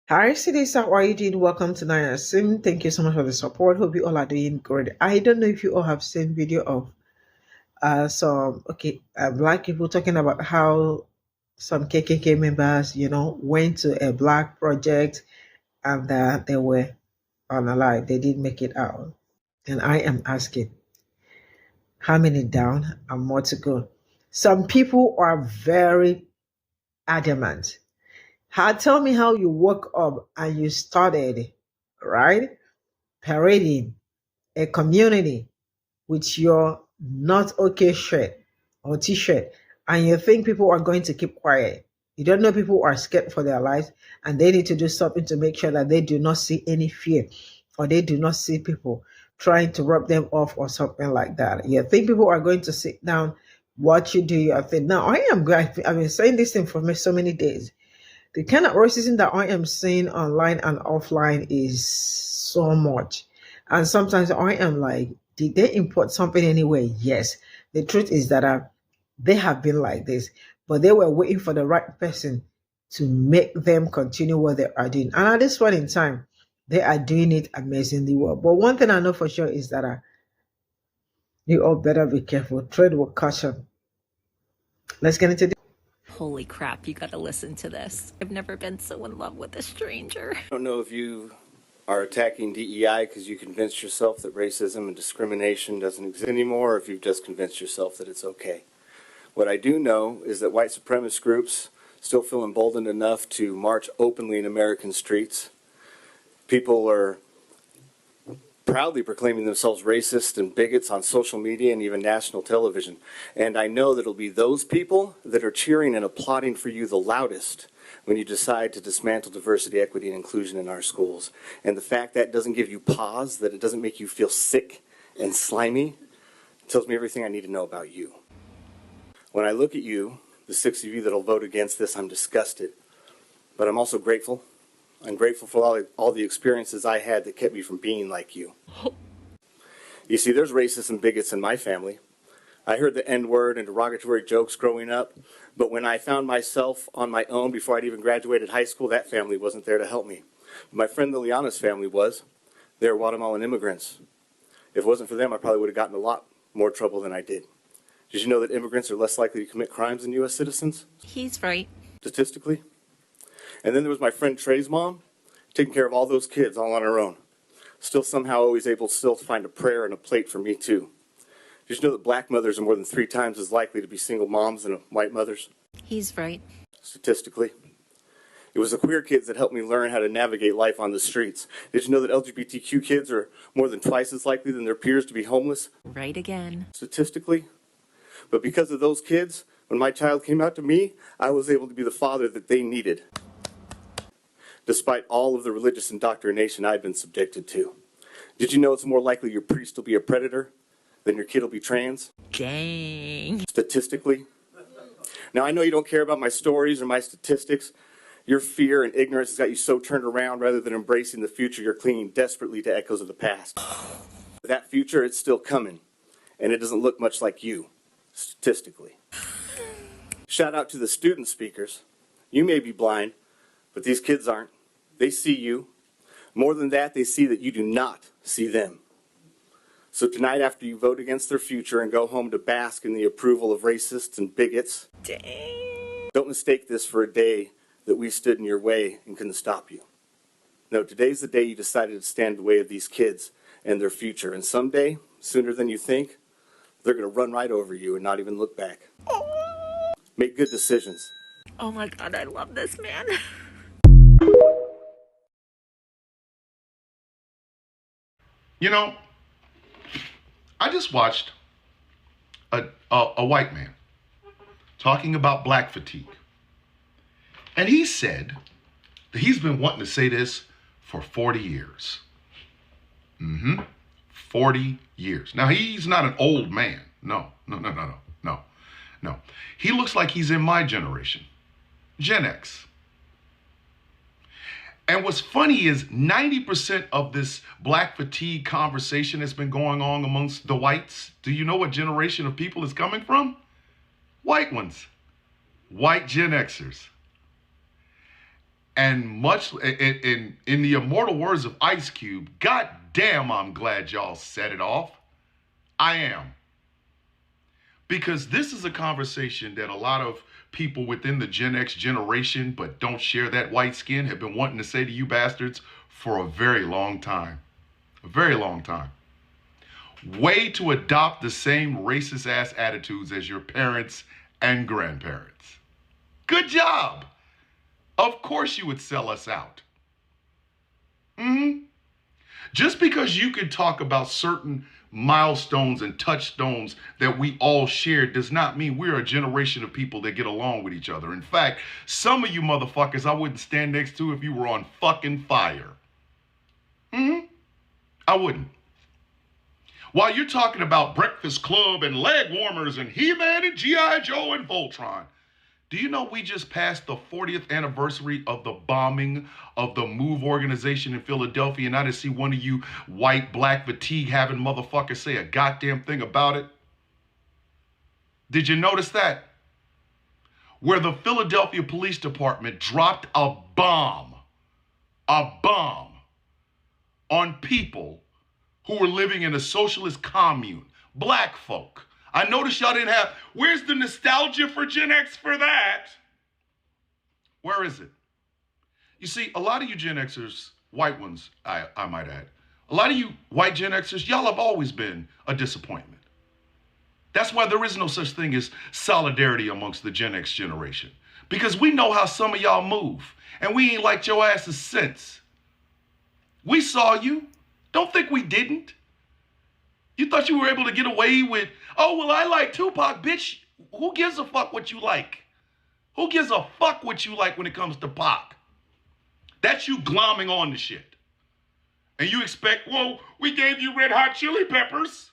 Hi, cities. How are you doing? Welcome to Naya Sim. Thank you so much for the support. Hope you all are doing good. I don't know if you all have seen video of some black people talking about how some KKK members, went to a black project and they were unalive. They didn't make it out. And I am asking, how many down and more to go? Some people are very adamant. Tell me how you woke up and you started, right? Parading a community with your not okay shirt or t-shirt, and you think people are going to keep quiet. You don't know people are scared for their lives, and they need to do something to make sure that they do not see any fear, or they do not see people trying to rub them off or something like that. You think people are going to sit down, watch you do your thing. Now I am glad. I've been saying this thing for so many days. The kind of racism that I am seeing online and offline is so much. And sometimes I am like, did they import something anyway? Yes. The truth is that they have been like this, but they were waiting for the right person to make them continue what they are doing. And at this point in time, they are doing it amazingly well. But one thing I know for sure is that you all better be careful. Tread with caution. Let's get into this. Holy crap, you gotta listen to this. I've never been so in love with a stranger. I don't know if you are attacking DEI because you convinced yourself that racism and discrimination doesn't exist anymore, or if you've just convinced yourself that it's okay. What I do know is that white supremacist groups still feel emboldened enough to march openly in American streets. People are proudly proclaiming themselves racist and bigots on social media and even national television. And I know that it'll be those people that are cheering and applauding for you the loudest when you decide to dismantle diversity, equity, and inclusion in our schools. And the fact that doesn't give you pause, that it doesn't make you feel sick and slimy, tells me everything I need to know about you. When I look at you, the 6 of you that'll vote against this, I'm disgusted. But I'm also grateful. I'm grateful for all the experiences I had that kept me from being like you. You see, there's racists and bigots in my family. I heard the N-word and derogatory jokes growing up, but when I found myself on my own before I'd even graduated high school, that family wasn't there to help me. My friend Liliana's family was. They're Guatemalan immigrants. If it wasn't for them, I probably would have gotten a lot more trouble than I did. Did you know that immigrants are less likely to commit crimes than U.S. citizens? He's right. Statistically. And then there was my friend Trey's mom, taking care of all those kids all on her own. Still somehow always able to find a prayer and a plate for me too. Did you know that black mothers are more than 3 times as likely to be single moms than white mothers? He's right. Statistically. It was the queer kids that helped me learn how to navigate life on the streets. Did you know that LGBTQ kids are more than twice as likely than their peers to be homeless? Right again. Statistically. But because of those kids, when my child came out to me, I was able to be the father that they needed, despite all of the religious indoctrination I'd been subjected to. Did you know it's more likely your priest will be a predator than your kid will be trans? Dang. Statistically. Now, I know you don't care about my stories or my statistics. Your fear and ignorance has got you so turned around rather than embracing the future, you're clinging desperately to echoes of the past. That future, it's still coming, and it doesn't look much like you, statistically. Shout out to the student speakers. You may be blind, but these kids aren't. They see you. More than that, they see that you do not see them. So tonight, after you vote against their future and go home to bask in the approval of racists and bigots, Dang. don't mistake this for a day that we stood in your way and couldn't stop you. No, today's the day you decided to stand in the way of these kids and their future. And someday, sooner than you think, they're going to run right over you and not even look back. Make good decisions. Oh my god, I love this man. You know, I just watched a white man talking about black fatigue. And he said that he's been wanting to say this for 40 years. 40 years. Now, he's not an old man. No. He looks like he's in my generation, Gen X. And what's funny is 90% of this black fatigue conversation that's been going on amongst the whites, do you know what generation of people is coming from? White ones. White Gen Xers. And much in the immortal words of Ice Cube, God damn, I'm glad y'all set it off. I am. Because this is a conversation that a lot of people within the Gen X generation, but don't share that white skin, have been wanting to say to you bastards for a very long time. A very long time. Way to adopt the same racist ass attitudes as your parents and grandparents. Good job. Of course you would sell us out. Just because you can talk about certain milestones and touchstones that we all share does not mean we're a generation of people that get along with each other. In fact, some of you motherfuckers I wouldn't stand next to if you were on fucking fire. I wouldn't. While you're talking about Breakfast Club and leg warmers and He-Man and G.I. Joe and Voltron, do you know we just passed the 40th anniversary of the bombing of the MOVE organization in Philadelphia, and I didn't see one of you white, black, fatigue-having motherfuckers say a goddamn thing about it? Did you notice that? Where the Philadelphia Police Department dropped a bomb on people who were living in a socialist commune, black folk. I noticed y'all didn't have, where's the nostalgia for Gen X for that? Where is it? You see, a lot of you Gen Xers, white ones, I might add, a lot of you white Gen Xers, y'all have always been a disappointment. That's why there is no such thing as solidarity amongst the Gen X generation. Because we know how some of y'all move, and we ain't liked your asses since. We saw you. Don't think we didn't. You thought you were able to get away with, oh, well, I like Tupac, bitch. Who gives a fuck what you like? Who gives a fuck what you like when it comes to Pac? That's you glomming on the shit. And you expect, well, we gave you Red Hot Chili Peppers.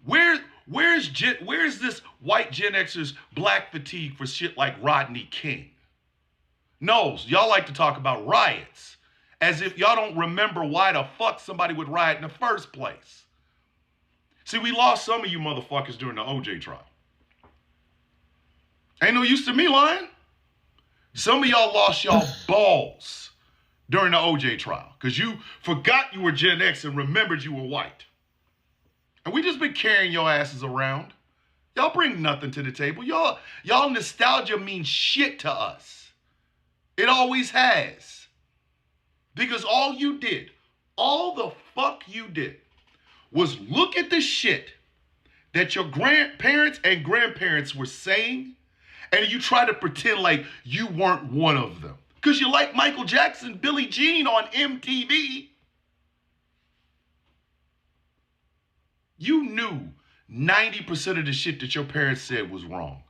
Where's this white Gen Xers black fatigue for shit like Rodney King? No, y'all like to talk about riots, as if y'all don't remember why the fuck somebody would riot in the first place. See, we lost some of you motherfuckers during the OJ trial. Ain't no use to me lying. Some of y'all lost y'all balls during the OJ trial because you forgot you were Gen X and remembered you were white. And we just been carrying your asses around. Y'all bring nothing to the table. Y'all nostalgia means shit to us. It always has. Because all the fuck you did, was look at the shit that your grandparents and grandparents were saying, and you try to pretend like you weren't one of them. Because you like Michael Jackson, Billie Jean on MTV. You knew 90% of the shit that your parents said was wrong.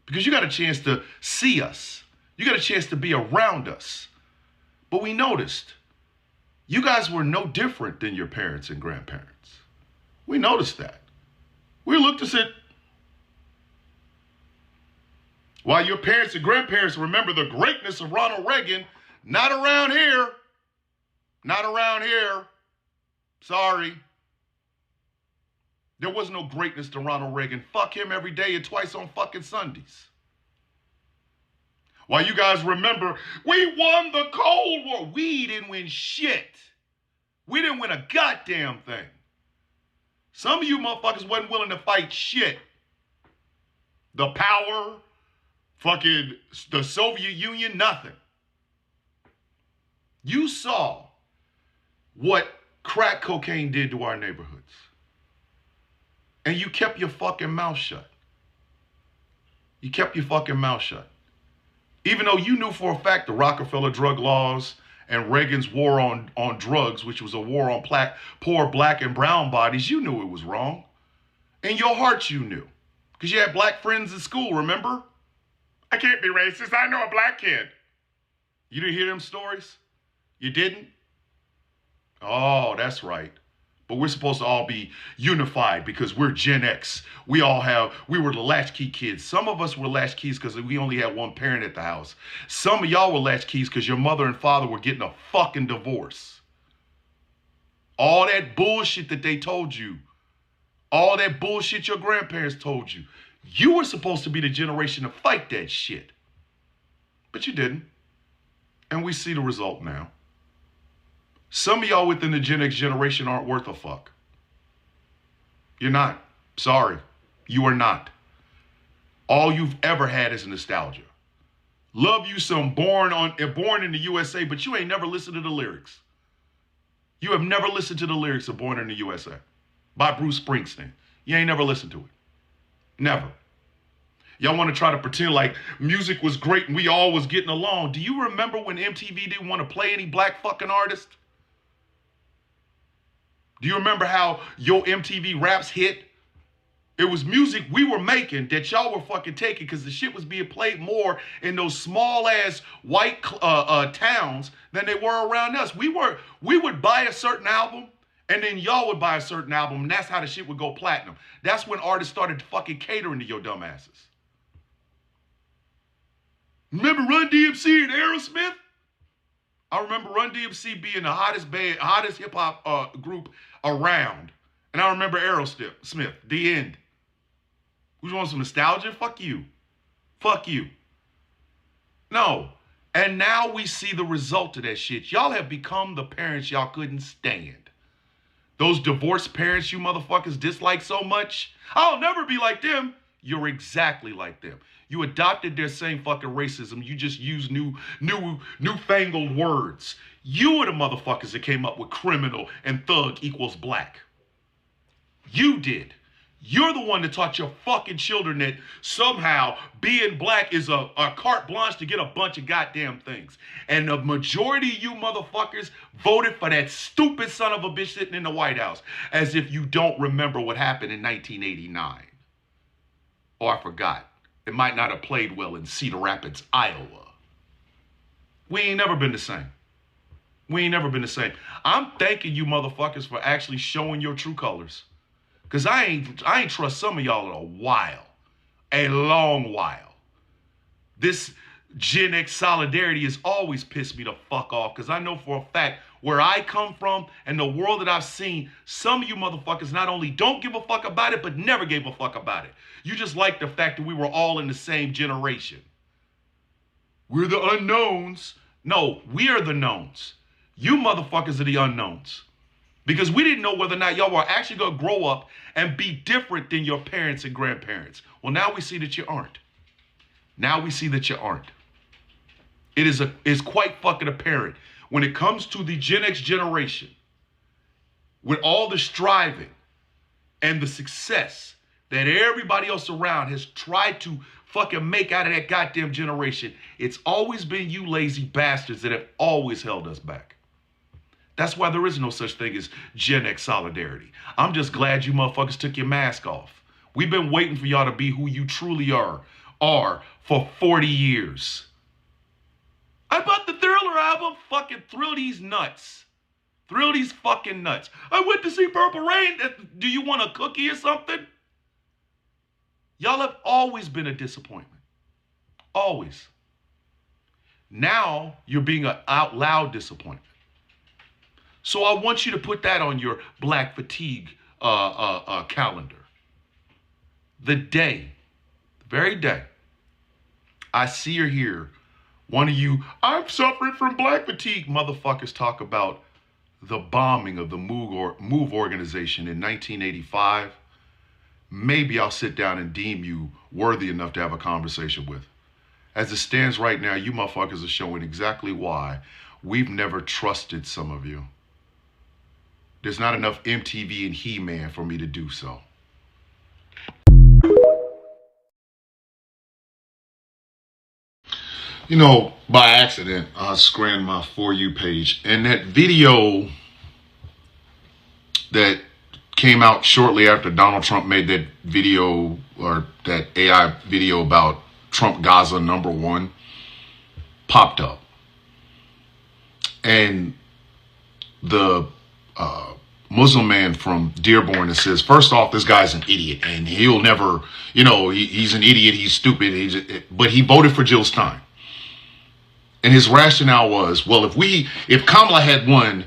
Because you got a chance to see us. You got a chance to be around us. But we noticed you guys were no different than your parents and grandparents. We noticed that. We looked and said, while your parents and grandparents remember the greatness of Ronald Reagan, not around here. Not around here. Sorry. There was no greatness to Ronald Reagan. Fuck him every day and twice on fucking Sundays. While you guys remember, we won the Cold War. We didn't win shit. We didn't win a goddamn thing. Some of you motherfuckers wasn't willing to fight shit. The power, fucking the Soviet Union, nothing. You saw what crack cocaine did to our neighborhoods. And you kept your fucking mouth shut. You kept your fucking mouth shut. Even though you knew for a fact the Rockefeller drug laws and Reagan's war on drugs, which was a war on poor black and brown bodies, you knew it was wrong. In your heart you knew. Because you had black friends in school, remember? I can't be racist, I know a black kid. You didn't hear them stories? You didn't? Oh, that's right. But we're supposed to all be unified because we're Gen X. We were the latchkey kids. Some of us were latchkeys because we only had one parent at the house. Some of y'all were latchkeys because your mother and father were getting a fucking divorce. All that bullshit that they told you, all that bullshit your grandparents told you, You were supposed to be the generation to fight that shit. But you didn't. And we see the result now. Some of y'all within the Gen X generation aren't worth a fuck. You're not. Sorry. You are not. All you've ever had is nostalgia. Love you some born in the USA, but you ain't never listened to the lyrics. You have never listened to the lyrics of Born in the USA by Bruce Springsteen. You ain't never listened to it. Never. Y'all want to try to pretend like music was great and we all was getting along. Do you remember when MTV didn't want to play any black fucking artist? Do you remember how your MTV Raps hit? It was music we were making that y'all were fucking taking because the shit was being played more in those small ass white towns than they were around us. We would buy a certain album and then y'all would buy a certain album and that's how the shit would go platinum. That's when artists started fucking catering to your dumb asses. Remember Run DMC and Aerosmith? I remember Run DMC being the hottest hip hop group around. And I remember Aerosmith, The End. We want some nostalgia? Fuck you. Fuck you. No. And now we see the result of that shit. Y'all have become the parents y'all couldn't stand. Those divorced parents you motherfuckers dislike so much. I'll never be like them. You're exactly like them. You adopted their same fucking racism. You just use newfangled words. You were the motherfuckers that came up with criminal and thug equals black. You did. You're the one that taught your fucking children that somehow being black is a carte blanche to get a bunch of goddamn things. And the majority of you motherfuckers voted for that stupid son of a bitch sitting in the White House as if you don't remember what happened in 1989. Oh, I forgot. It might not have played well in Cedar Rapids, Iowa. We ain't never been the same. We ain't never been the same. I'm thanking you motherfuckers for actually showing your true colors. Because I ain't trust some of y'all in a while. A long while. This Gen X solidarity has always pissed me the fuck off. Because I know for a fact where I come from and the world that I've seen, some of you motherfuckers not only don't give a fuck about it, but never gave a fuck about it. You just like the fact that we were all in the same generation. We're the unknowns. No, we are the knowns. You motherfuckers are the unknowns. Because we didn't know whether or not y'all were actually going to grow up and be different than your parents and grandparents. Well, now we see that you aren't. Now we see that you aren't. It is quite fucking apparent when it comes to the Gen X generation, with all the striving and the success that everybody else around has tried to fucking make out of that goddamn generation, it's always been you lazy bastards that have always held us back. That's why there is no such thing as Gen X solidarity. I'm just glad you motherfuckers took your mask off. We've been waiting for y'all to be who you truly are for 40 years. I bought the Thriller album. Fucking thrill these nuts. Thrill these fucking nuts. I went to see Purple Rain. Do you want a cookie or something? Y'all have always been a disappointment. Always. Now you're being an out loud disappointment. So I want you to put that on your black fatigue calendar. The very day, I see or hear one of you, I'm suffering from black fatigue, motherfuckers talk about the bombing of the MOVE organization in 1985. Maybe I'll sit down and deem you worthy enough to have a conversation with. As it stands right now, you motherfuckers are showing exactly why we've never trusted some of you. There's not enough MTV and He-Man for me to do so. You know, by accident, I scanned my For You page, and that video that came out shortly after Donald Trump made that video, or that AI video about Trump Gaza #1, popped up. And the Muslim man from Dearborn that says, first off, this guy's an idiot and he'll never, he's an idiot, he's stupid, but he voted for Jill Stein. And his rationale was, well, if Kamala had won,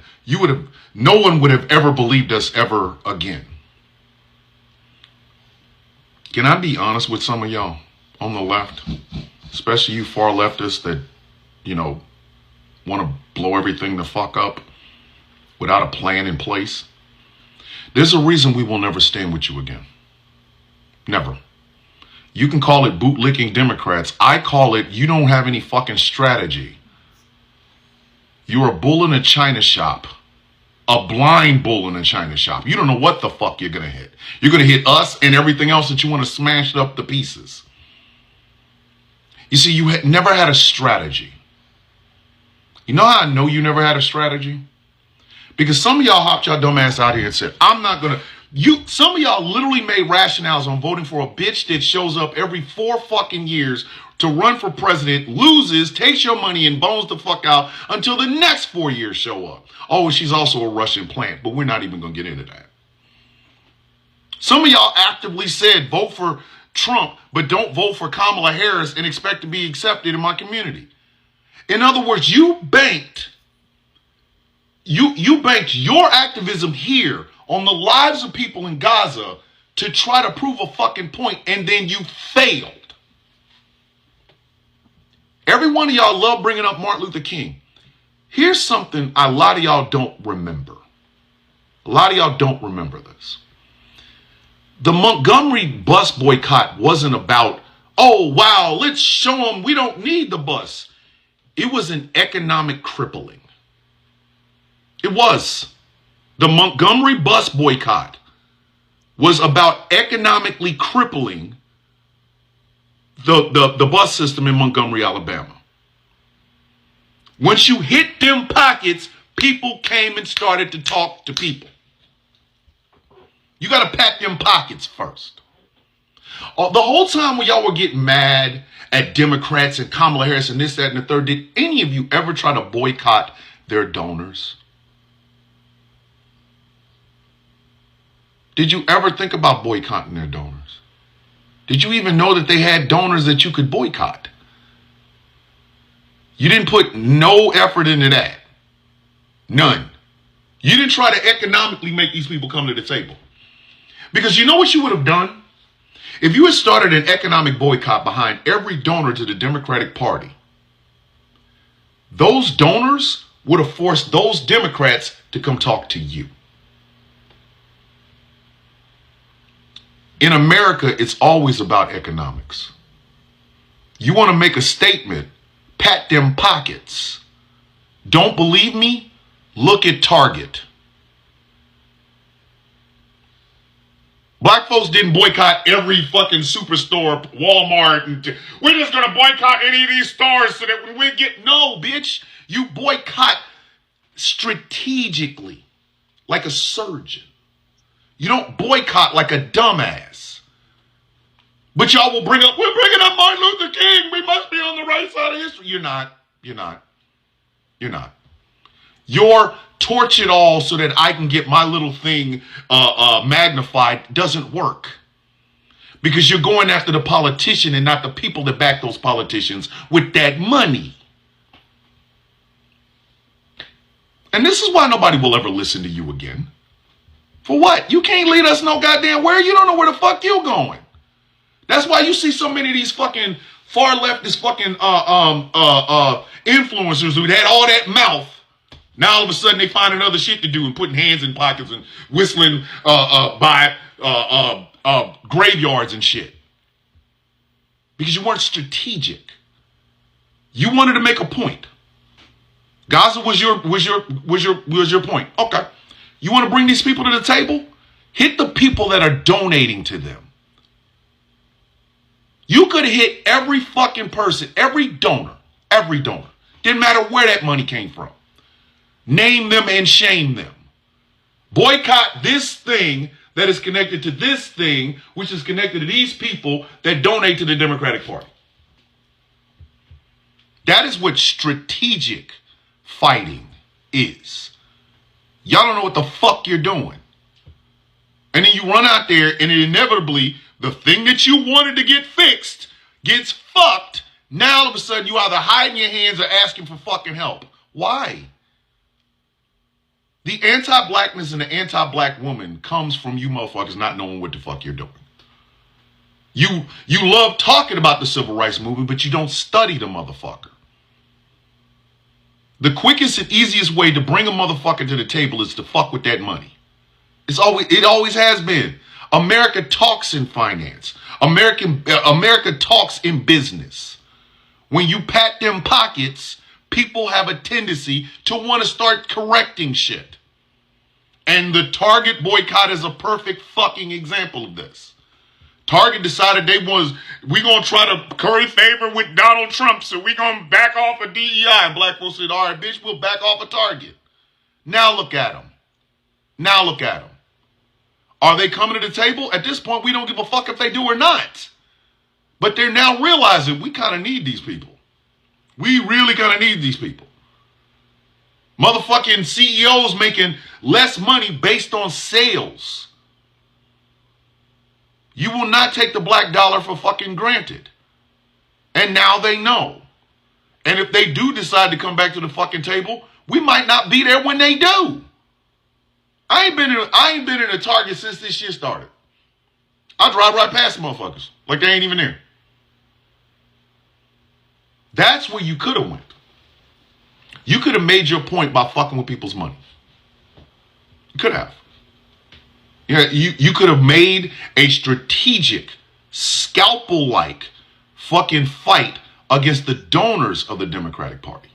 no one would have ever believed us ever again. Can I be honest with some of y'all on the left, especially you far leftists that, want to blow everything the fuck up without a plan in place? There's a reason we will never stand with you again. Never. You can call it bootlicking Democrats. I call it you don't have any fucking strategy. You're a bull in a china shop. A blind bull in a china shop. You don't know what the fuck you're going to hit. You're going to hit us and everything else that you want to smash up to pieces. You see, you never had a strategy. You know how I know you never had a strategy? Because some of y'all hopped your dumb ass out here and said, I'm not going to. Some of y'all literally made rationales on voting for a bitch that shows up every 4 fucking years to run for president, loses, takes your money and bones the fuck out until the next 4 years show up. Oh, she's also a Russian plant, but we're not even going to get into that. Some of y'all actively said vote for Trump, but don't vote for Kamala Harris and expect to be accepted in my community. In other words, you banked your activism here on the lives of people in Gaza to try to prove a fucking point, and then you failed. Every one of y'all love bringing up Martin Luther King. Here's something a lot of y'all don't remember. A lot of y'all don't remember this. The Montgomery bus boycott wasn't about, oh, wow, let's show them we don't need the bus. It was an economic crippling. It was. The Montgomery bus boycott was about economically crippling the bus system in Montgomery, Alabama. Once you hit them pockets, people came and started to talk to people. You got to pack them pockets first. The whole time when y'all were getting mad at Democrats and Kamala Harris and this, that, and the third, did any of you ever try to boycott their donors? Did you ever think about boycotting their donors? Did you even know that they had donors that you could boycott? You didn't put no effort into that. None. You didn't try to economically make these people come to the table. Because you know what you would have done? If you had started an economic boycott behind every donor to the Democratic Party, those donors would have forced those Democrats to come talk to you. In America, it's always about economics. You want to make a statement, pat them pockets. Don't believe me? Look at Target. Black folks didn't boycott every fucking superstore, Walmart, and we're just going to boycott any of these stores so that when we get, no, bitch. You boycott strategically, like a surgeon. You don't boycott like a dumbass. But y'all will bring up, we're bringing up Martin Luther King. We must be on the right side of history. You're not. Your torch it all so that I can get my little thing magnified doesn't work. Because you're going after the politician and not the people that back those politicians with that money. And this is why nobody will ever listen to you again. For what? You can't lead us no goddamn where. You don't know where the fuck you're going. That's why you see so many of these fucking far leftist fucking influencers who had all that mouth. Now all of a sudden they find another shit to do and putting hands in pockets and whistling by graveyards and shit. Because you weren't strategic. You wanted to make a point. Gaza was your point. Okay. You want to bring these people to the table? Hit the people that are donating to them. You could hit every fucking person, every donor. Didn't matter where that money came from. Name them and shame them. Boycott this thing that is connected to this thing, which is connected to these people that donate to the Democratic Party. That is what strategic fighting is. Y'all don't know what the fuck you're doing. And then you run out there and inevitably the thing that you wanted to get fixed gets fucked. Now all of a sudden you either hiding your hands or asking for fucking help. Why? The anti-blackness and the anti-black woman comes from you motherfuckers not knowing what the fuck you're doing. You love talking about the civil rights movement, but you don't study the motherfucker. The quickest and easiest way to bring a motherfucker to the table is to fuck with that money. It always has been. America talks in finance. America talks in business. When you pat them pockets, people have a tendency to want to start correcting shit. And the Target boycott is a perfect fucking example of this. Target decided we gonna try to curry favor with Donald Trump, so we gonna back off of DEI. And black folks said, all right, bitch, we'll back off of Target. Now look at them. Are they coming to the table? At this point, we don't give a fuck if they do or not. But they're now realizing we kind of need these people. We really kind of need these people. Motherfucking CEOs making less money based on sales. You will not take the black dollar for fucking granted. And now they know. And if they do decide to come back to the fucking table, we might not be there when they do. I ain't been in a Target since this shit started. I drive right past the motherfuckers like they ain't even there. That's where you could have went. You could have made your point by fucking with people's money. You could have. You could have made a strategic, scalpel-like fucking fight against the donors of the Democratic Party.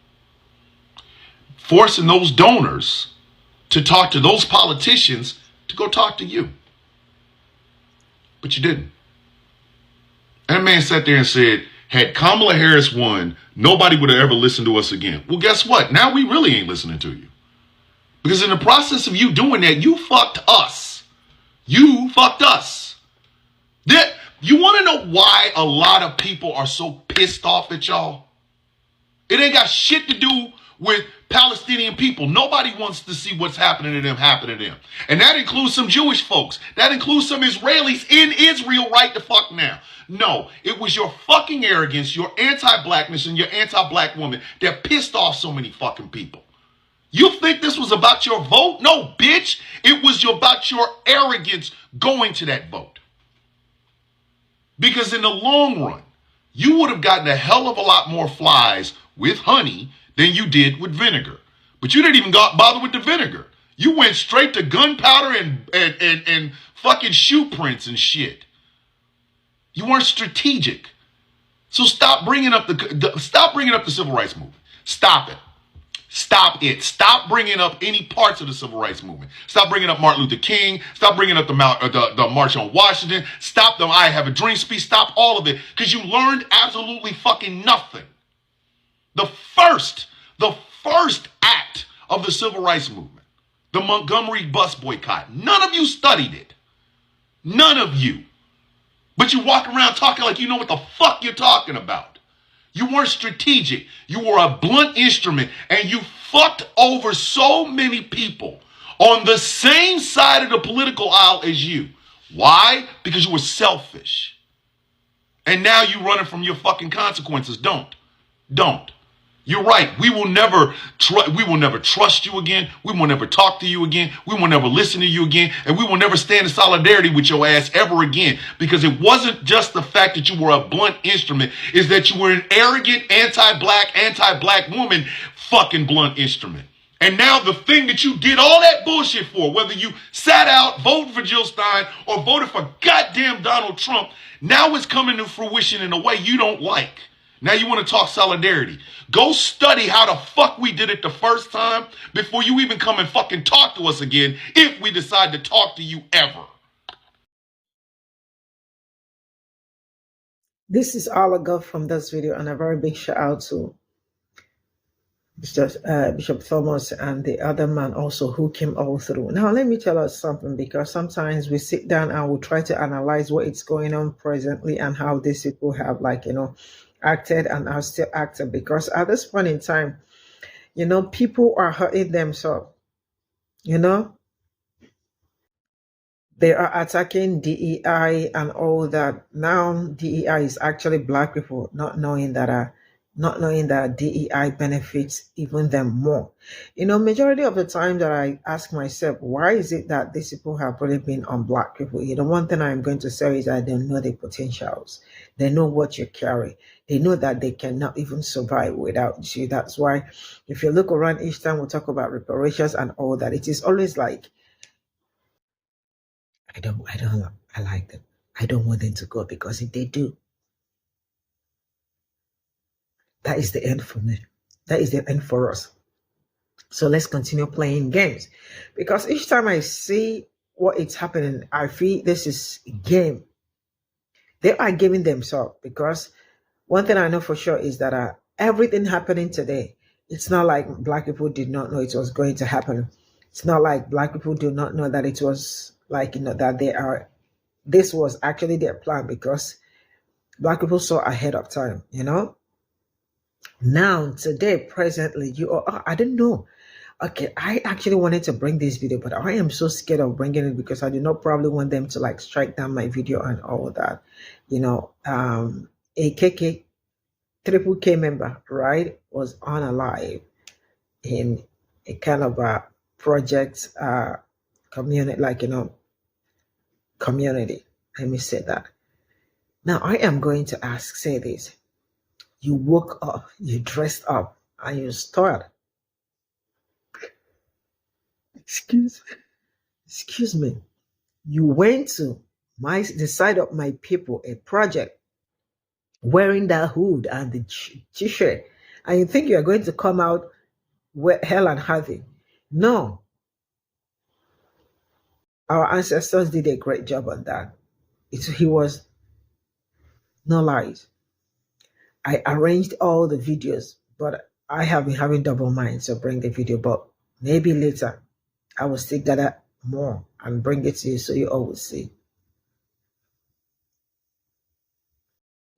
Forcing those donors to talk to those politicians to go talk to you. But you didn't. And that man sat there and said, had Kamala Harris won, nobody would have ever listened to us again. Well, guess what? Now we really ain't listening to you. Because in the process of you doing that, you fucked us. You fucked us. You want to know why a lot of people are so pissed off at y'all? It ain't got shit to do with Palestinian people. Nobody wants to see what's happening to them happen to them. And that includes some Jewish folks. That includes some Israelis in Israel right the fuck now. No, it was your fucking arrogance, your anti-blackness, and your anti-black woman that pissed off so many fucking people. You think this was about your vote? No, bitch. It was about your arrogance going to that vote. Because in the long run, you would have gotten a hell of a lot more flies with honey than you did with vinegar. But you didn't even bother with the vinegar. You went straight to gunpowder and fucking shoe prints and shit. You weren't strategic. So stop bringing up the civil rights movement. Stop it. Stop it. Stop bringing up any parts of the civil rights movement. Stop bringing up Martin Luther King. Stop bringing up the March on Washington. Stop the I Have a Dream speech. Stop all of it because you learned absolutely fucking nothing. The first act of the civil rights movement, the Montgomery bus boycott, none of you studied it. None of you. But you walk around talking like you know what the fuck you're talking about. You weren't strategic. You were a blunt instrument, and you fucked over so many people on the same side of the political aisle as you. Why? Because you were selfish. And now you're running from your fucking consequences. Don't. You're right. We will never trust you again. We will never talk to you again. We will never listen to you again. And we will never stand in solidarity with your ass ever again. Because it wasn't just the fact that you were a blunt instrument. It's that you were an arrogant, anti-black woman fucking blunt instrument. And now the thing that you did all that bullshit for, whether you sat out, voted for Jill Stein, or voted for goddamn Donald Trump, now it's coming to fruition in a way you don't like. Now you want to talk solidarity. Go study how the fuck we did it the first time before you even come and fucking talk to us again if we decide to talk to you ever. This is all I got from this video, and a very big shout out to Bishop Thomas and the other man also who came all through. Now let me tell us something, because sometimes we sit down and we try to analyze what is going on presently and how these people have acted and are still acting, because at this point in time, people are hurting themselves. They are attacking DEI and all that. Now DEI is actually black people, not knowing that not knowing that DEI benefits even them more. Majority of the time that I ask myself, why is it that these people have really been on Black people? One thing I'm going to say is that they know the potentials. They know what you carry. They know that they cannot even survive without you. That's why if you look around each time we talk about reparations and all that, it is always like, I like them. I don't want them to go, because if they do, that is the end for me. That is the end for us. So let's continue playing games, because each time I see what is happening, I feel this is a game. They are giving themselves, because one thing I know for sure is that everything happening today, it's not like Black people did not know it was going to happen. It's not like Black people do not know that it was like, that this was actually their plan, because Black people saw ahead of time, Now, today, presently, I don't know. Okay, I actually wanted to bring this video, but I am so scared of bringing it, because I do not probably want them to like strike down my video and all that. A triple K member, right, was unalive in a kind of a project community, community. Let me say that. Now I am going to say this. You woke up, you dressed up, and you started. Excuse me. You went to the side of my people, a project, wearing that hood and the t-shirt, and you think you are going to come out with hell and hearty. No. Our ancestors did a great job on that. He was no lies. I arranged all the videos, but I have been having double mind, so bring the video. But maybe later I will still gather more and bring it to you, so you all will see.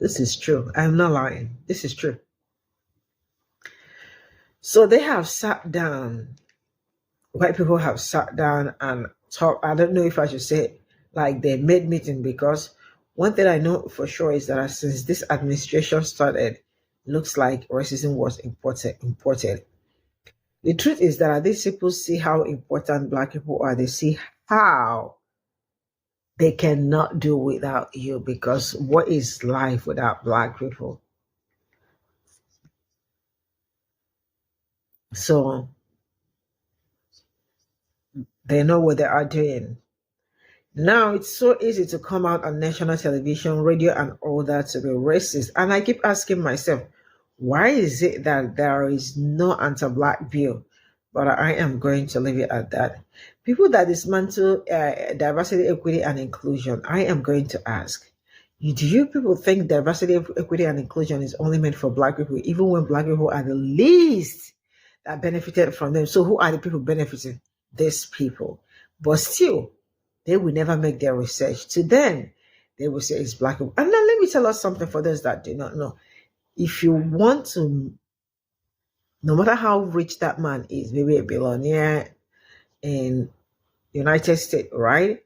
This is true. I'm not lying. This is true. So they have sat down. White people have sat down and talked. I don't know if I should say like they made meeting, because one thing I know for sure is that since this administration started, looks like racism was imported. The truth is that these people see how important Black people are. They see how they cannot do without you, because what is life without Black people? So they know what they are doing. Now it's so easy to come out on national television, radio, and all that to be racist. And I keep asking myself, why is it that there is no anti-Black bill? But I am going to leave it at that. People that dismantle diversity, equity, and inclusion, I am going to ask, do you people think diversity, equity, and inclusion is only meant for Black people, even when Black people are the least that benefited from them? So who are the people benefiting? These people. But still, they will never make their research. To them, they will say it's Black people. And now let me tell us something for those that do not know. If you want to, no matter how rich that man is, maybe a billionaire in United States, right?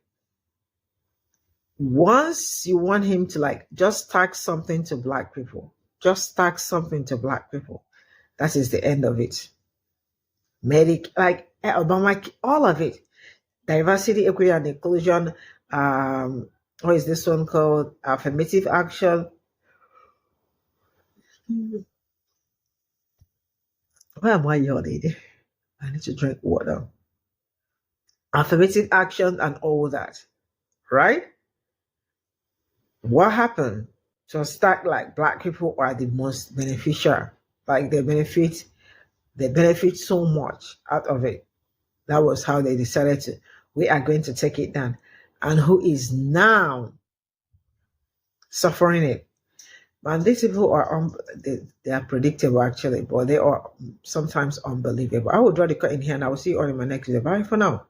Once you want him to like just tax something to Black people, that is the end of it. Like Obama, all of it. Diversity, equity, and inclusion. What is this one called? Affirmative action. Why am I yawning? I need to drink water. Affirmative action and all that, right? What happened? So start like Black people are the most beneficial. Like they benefit so much out of it. That was how they decided to. We are going to take it down. And who is now suffering it? And these people are they are predictable actually, but they are sometimes unbelievable. I will draw the cut in here, and I will see you all in my next video. Bye for now.